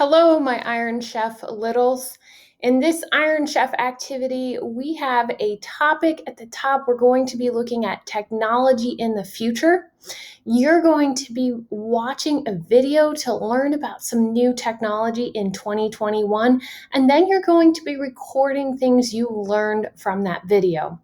Hello, my Iron Chef littles. In this Iron Chef activity, we have a topic at the top. We're going to be looking at technology in the future. You're going to be watching a video to learn about some new technology in 2021, and then you're going to be recording things you learned from that video.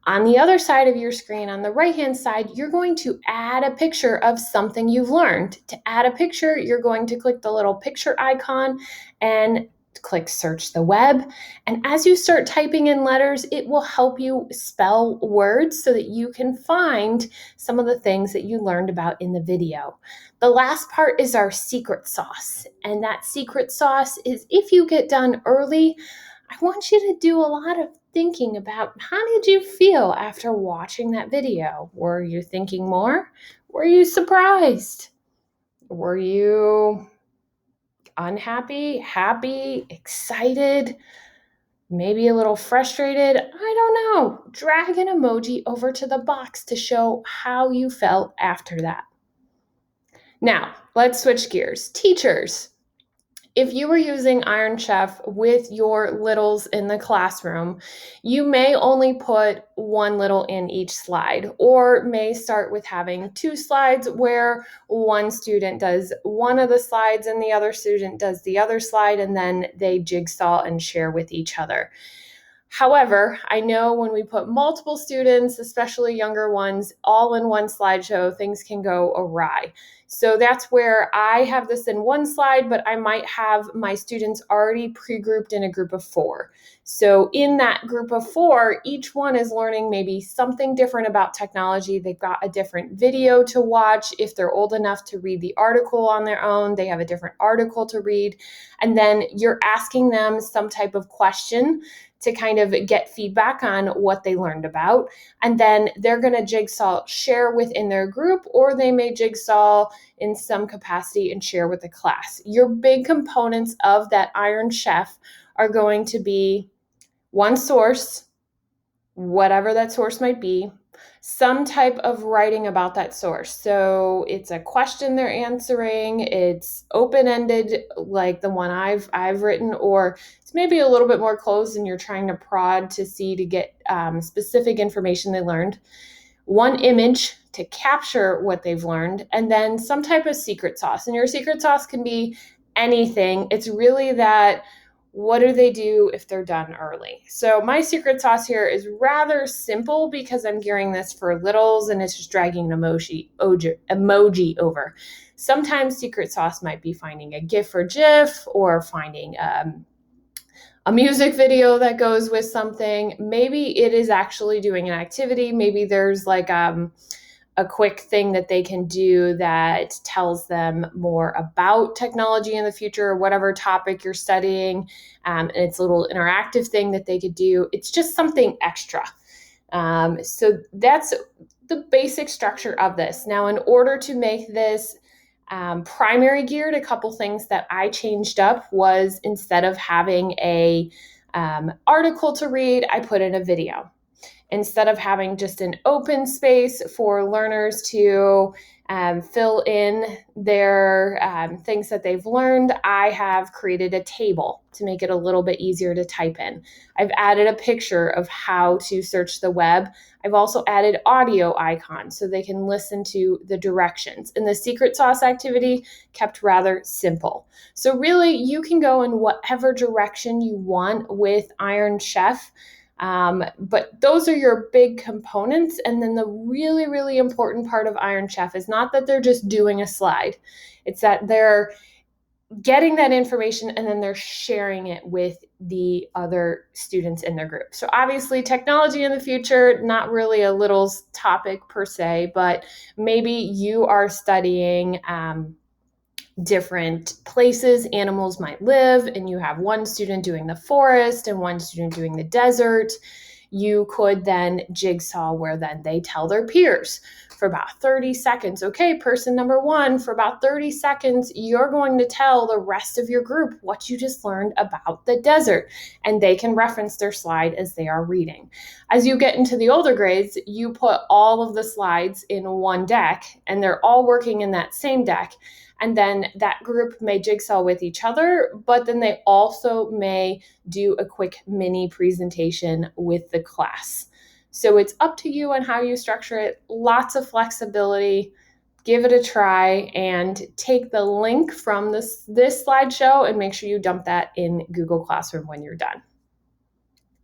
On the other side of your screen, on the right-hand side, you're going to add a picture of something you've learned. To add a picture, you're going to click the little picture icon and click search the web. And as you start typing in letters, it will help you spell words so that you can find some of the things that you learned about in the video. The last part is our secret sauce. And that secret sauce is if you get done early, I want you to do a lot of thinking about how did you feel after watching that video? Were you thinking more? Were you surprised? Were you unhappy, happy, excited, maybe a little frustrated? I don't know. Drag an emoji over to the box to show how you felt after that. Now, let's switch gears. Teachers, if you were using Iron Chef with your littles in the classroom, you may only put one little in each slide, or may start with having two slides where one student does one of the slides and the other student does the other slide, and then they jigsaw and share with each other. However, I know when we put multiple students, especially younger ones, all in one slideshow, things can go awry. So that's where I have this in one slide, but I might have my students already pre-grouped in a group of 4. So in that group of 4, each one is learning maybe something different about technology. They've got a different video to watch. If they're old enough to read the article on their own, they have a different article to read. And then you're asking them some type of question to kind of get feedback on what they learned about. And then they're going to jigsaw share within their group, or they may jigsaw in some capacity and share with the class. Your big components of that Iron Chef are going to be one source, whatever that source might be, some type of writing about that source. So it's a question they're answering, it's open-ended like the one I've written, or it's maybe a little bit more closed and you're trying to prod to see to get specific information they learned. One image to capture what they've learned, and then some type of secret sauce. And your secret sauce can be anything. It's really that what do they do if they're done early? So my secret sauce here is rather simple because I'm gearing this for littles and it's just dragging an emoji over. Sometimes secret sauce might be finding a GIF or GIF, or finding a music video that goes with something. Maybe it is actually doing an activity. Maybe there's like a quick thing that they can do that tells them more about technology in the future, whatever topic you're studying. And it's a little interactive thing that they could do. It's just something extra. So that's the basic structure of this. Now, in order to make this primary geared, a couple things that I changed up was, instead of having a article to read, I put in a video. Instead of having just an open space for learners to fill in their things that they've learned, I have created a table to make it a little bit easier to type in. I've added a picture of how to search the web. I've also added audio icons so they can listen to the directions. And the secret sauce activity kept rather simple. So really, you can go in whatever direction you want with Iron Chef. But those are your big components. And then the really, really important part of Iron Chef is not that they're just doing a slide. It's that they're getting that information and then they're sharing it with the other students in their group. So obviously technology in the future, not really a littles topic per se, but maybe you are studying different places animals might live, and you have one student doing the forest and one student doing the desert. You could then jigsaw where then they tell their peers for about 30 seconds. Okay, person number 1, for about 30 seconds, you're going to tell the rest of your group what you just learned about the desert, and they can reference their slide as they are reading. As you get into the older grades, you put all of the slides in one deck, and they're all working in that same deck. And then that group may jigsaw with each other, but then they also may do a quick mini presentation with the class. So it's up to you on how you structure it. Lots of flexibility. Give it a try and take the link from this slideshow and make sure you dump that in Google Classroom when you're done.